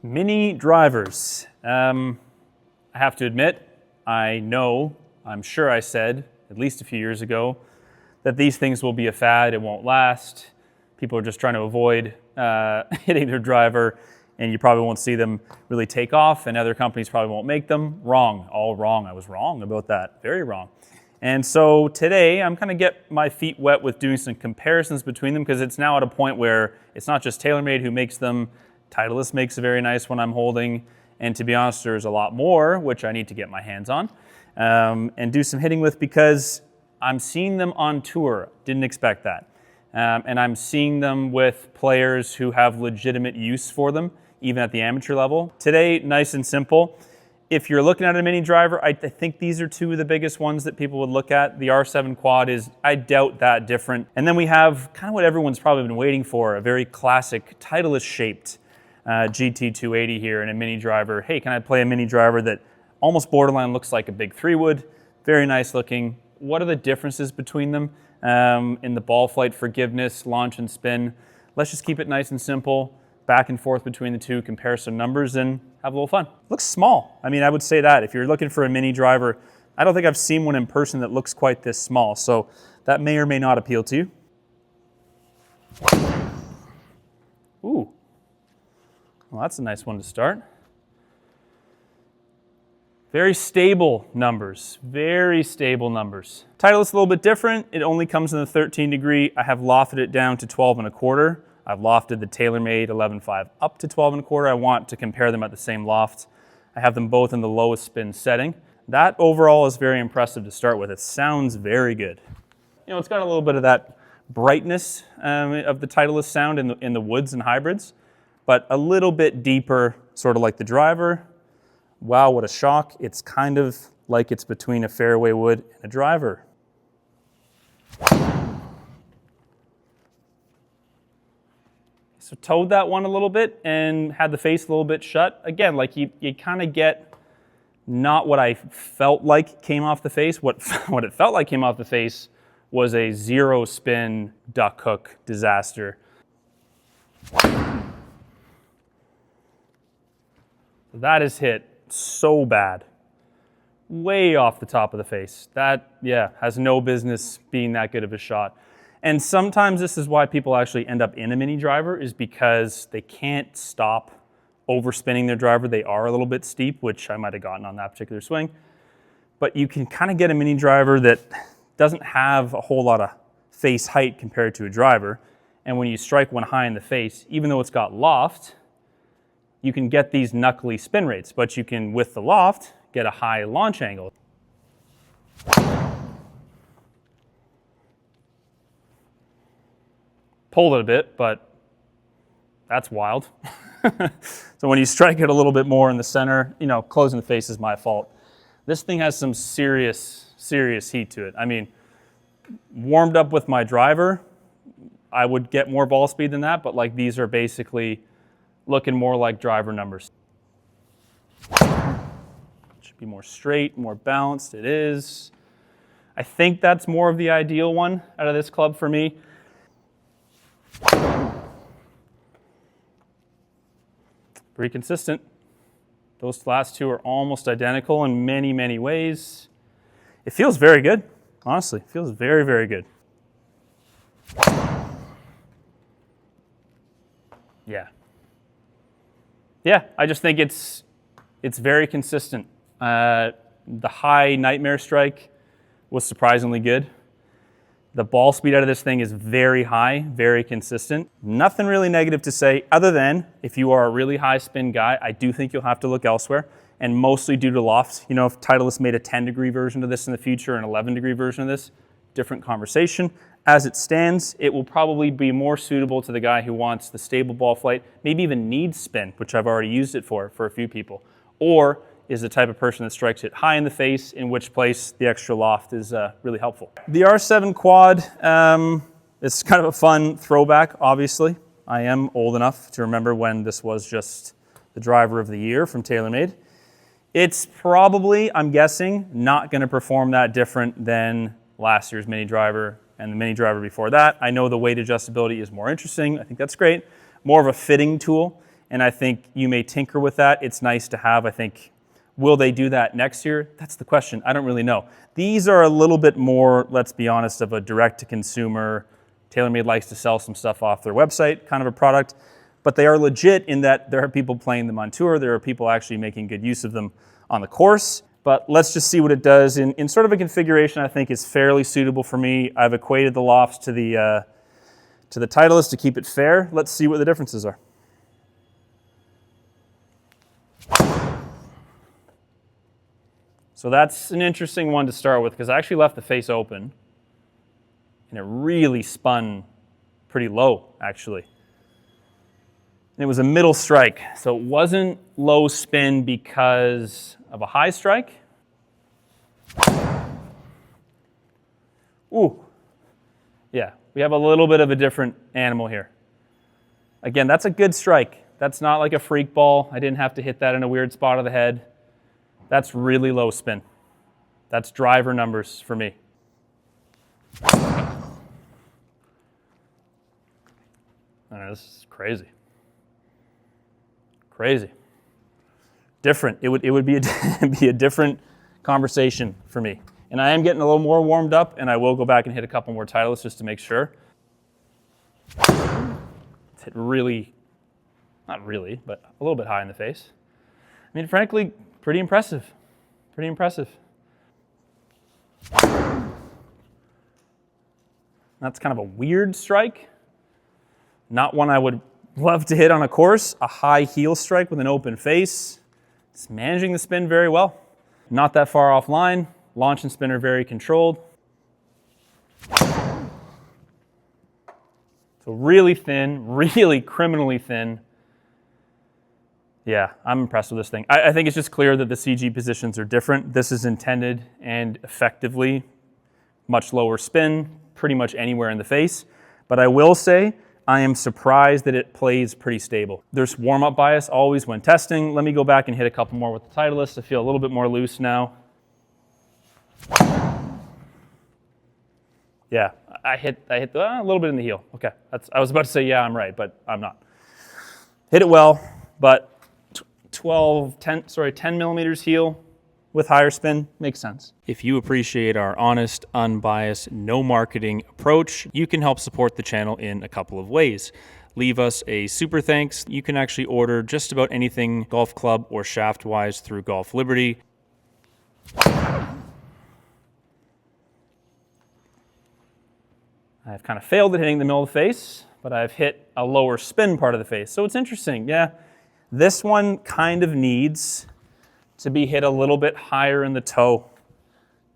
Mini drivers. I have to admit, I'm sure I said, at least a few years ago, that these things will be a fad, it won't last. People are just trying to avoid hitting their driver, and you probably won't see them really take off, and other companies probably won't make them. Wrong, all wrong. I was wrong about that, very wrong. And so today, I'm going to get my feet wet with doing some comparisons between them, because it's now at a point where it's not just Taylormade who makes them. Titleist makes a very nice one I'm holding, and to be honest, there's a lot more, which I need to get my hands on and do some hitting with, because I'm seeing them on tour. Didn't expect that. And I'm seeing them with players who have legitimate use for them, even at the amateur level. Today, nice and simple. If you're looking at a mini driver, I think these are two of the biggest ones that people would look at. The R7 Quad is, I doubt, that different. And then we have kind of what everyone's probably been waiting for, a very classic Titleist-shaped GT280 here in a mini driver. Hey, can I play a mini driver that almost borderline looks like a big 3-wood? Very nice looking. What are the differences between them in the ball flight forgiveness, launch and spin? Let's just keep it nice and simple, back and forth between the two, compare some numbers, and have a little fun. Looks small. I mean, I would say that. If you're looking for a mini driver, I don't think I've seen one in person that looks quite this small, so that may or may not appeal to you. Ooh. Well, that's a nice one to start. Very stable numbers, very stable numbers. Titleist a little bit different. It only comes in the 13 degree. I have lofted it down to 12 1/4. I've lofted the Taylormade 11.5 up to 12 1/4. I want to compare them at the same loft. I have them both in the lowest spin setting. That overall is very impressive to start with. It sounds very good. You know, it's got a little bit of that brightness of the Titleist sound in the woods and hybrids, but a little bit deeper, sort of like the driver. Wow, what a shock. It's kind of like it's between a fairway wood and a driver. So towed that one a little bit and had the face a little bit shut. Again, like you kind of get not what I felt like came off the face. What it felt like came off the face was a 0 spin duck hook disaster. That is hit so bad. Way off the top of the face. That, yeah, has no business being that good of a shot. And sometimes this is why people actually end up in a mini driver, is because they can't stop overspinning their driver. They are a little bit steep, which I might have gotten on that particular swing. But you can kind of get a mini driver that doesn't have a whole lot of face height compared to a driver. And when you strike one high in the face, even though it's got loft, you can get these knuckly spin rates, but you can, with the loft, get a high launch angle. Pulled it a bit, but that's wild. So when you strike it a little bit more in the center, you know, closing the face is my fault. This thing has some serious, serious heat to it. I mean, warmed up with my driver, I would get more ball speed than that, but like these are basically looking more like driver numbers. Should be more straight, more balanced. It is. I think that's more of the ideal one out of this club for me. Pretty consistent. Those last two are almost identical in many, many ways. It feels very good, honestly. It feels very, very good. Yeah. Yeah, I just think it's very consistent. The high Nightmare strike was surprisingly good. The ball speed out of this thing is very high, very consistent. Nothing really negative to say, other than if you are a really high spin guy, I do think you'll have to look elsewhere, and mostly due to loft. You know, if Titleist made a 10 degree version of this in the future, an 11 degree version of this, different conversation. As it stands, it will probably be more suitable to the guy who wants the stable ball flight, maybe even needs spin, which I've already used it for a few people, or is the type of person that strikes it high in the face, in which place the extra loft is really helpful. The R7 Quad, it's kind of a fun throwback, obviously. I am old enough to remember when this was just the driver of the year from Taylormade. It's probably, I'm guessing, not going to perform that different than last year's mini driver and the mini driver before that. I know the weight adjustability is more interesting. I think that's great. More of a fitting tool. and I think you may tinker with that. It's nice to have. I think, will they do that next year? That's the question. I don't really know. These are a little bit more, let's be honest, of a direct-to-consumer. Taylormade likes to sell some stuff off their website, kind of a product, but they are legit in that there are people playing them on tour. There are people actually making good use of them on the course. But let's just see what it does in sort of a configuration I think is fairly suitable for me. I've equated the lofts to the Titleist to keep it fair. Let's see what the differences are. So that's an interesting one to start with because I actually left the face open and it really spun pretty low actually. And it was a middle strike, so it wasn't low spin because of a high strike. Ooh, yeah, we have a little bit of a different animal here. Again, that's a good strike. That's not like a freak ball. I didn't have to hit that in a weird spot of the head. That's really low spin. That's driver numbers for me. I know, this is crazy. Crazy. Different. It would be a different conversation for me. And I am getting a little more warmed up, and I will go back and hit a couple more Titleists just to make sure. It's hit really, not really, but a little bit high in the face. I mean, frankly, pretty impressive. Pretty impressive. That's kind of a weird strike. Not one I would love to hit on a course. A high heel strike with an open face. It's managing the spin very well. Not that far offline. Launch and spin are very controlled. So really thin, really criminally thin. Yeah, I'm impressed with this thing. I think it's just clear that the CG positions are different. This is intended and effectively much lower spin, pretty much anywhere in the face. But I will say, I am surprised that it plays pretty stable. There's warm-up bias always when testing. Let me go back and hit a couple more with the Titleist. I feel a little bit more loose now. Yeah, I hit a little bit in the heel. Okay, I was about to say, yeah, I'm right, but I'm not. Hit it well, but 10 millimeters heel with higher spin makes sense. If you appreciate our honest, unbiased, no marketing approach, you can help support the channel in a couple of ways. Leave us a super thanks. You can actually order just about anything golf club or shaft wise through Golf Liberty. I've kind of failed at hitting the middle of the face, but I've hit a lower spin part of the face. So it's interesting, yeah. This one kind of needs to be hit a little bit higher in the toe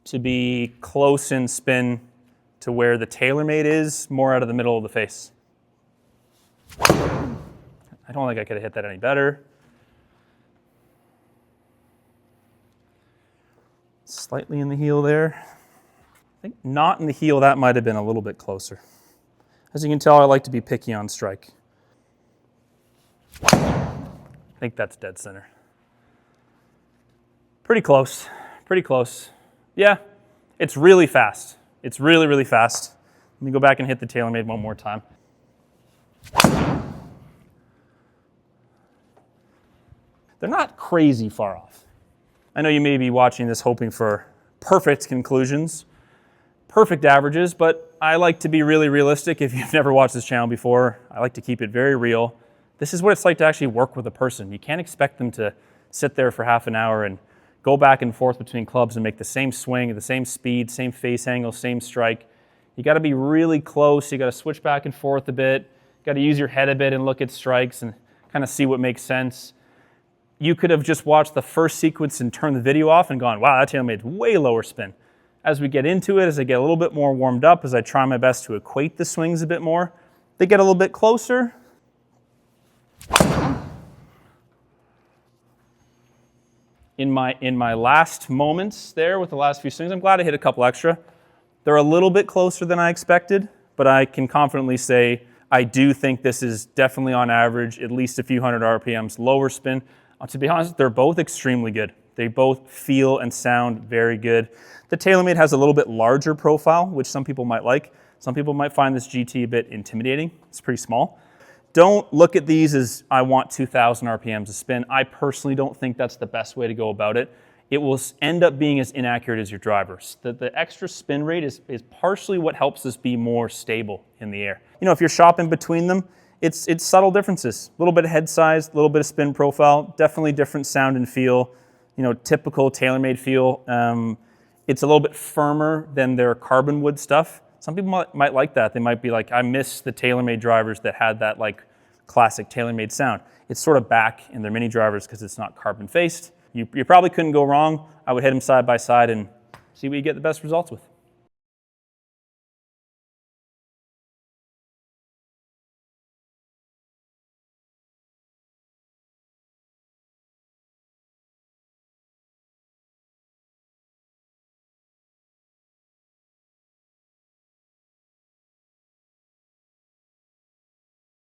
to be close in spin to where the Taylormade is, more out of the middle of the face. I don't think I could have hit that any better. Slightly in the heel there. I think not in the heel, that might have been a little bit closer. As you can tell, I like to be picky on strike. I think that's dead center. Pretty close, pretty close. Yeah, it's really fast. It's really, really fast. Let me go back and hit the Taylormade one more time. They're not crazy far off. I know you may be watching this hoping for perfect conclusions, perfect averages, but I like to be really realistic. If you've never watched this channel before, I like to keep it very real. This is what it's like to actually work with a person. You can't expect them to sit there for half an hour and go back and forth between clubs and make the same swing at the same speed, same face angle, same strike. You got to be really close. You got to switch back and forth a bit. You got to use your head a bit and look at strikes and kind of see what makes sense. You could have just watched the first sequence and turned the video off and gone, wow, that Taylormade's way lower spin. As we get into it, as I get a little bit more warmed up, as I try my best to equate the swings a bit more, they get a little bit closer. In my last moments there with the last few swings, I'm glad I hit a couple extra. They're a little bit closer than I expected, but I can confidently say I do think this is definitely on average at least a few hundred RPMs lower spin. To be honest, they're both extremely good. They both feel and sound very good. The Taylormade has a little bit larger profile, which some people might like. Some people might find this GT a bit intimidating. It's pretty small. don't look at these as I want 2,000 RPMs to spin. I personally don't think that's the best way to go about it. It will end up being as inaccurate as your drivers. The extra spin rate is partially what helps us be more stable in the air. You know, if you're shopping between them, it's subtle differences. A little bit of head size, a little bit of spin profile, definitely different sound and feel. You know, typical Taylormade feel. It's a little bit firmer than their carbon wood stuff. Some people might like that. They might be like, I miss the Taylormade drivers that had that like classic Taylormade sound. It's sort of back in their mini drivers because it's not carbon faced. You probably couldn't go wrong. I would hit them side by side and see what you get the best results with.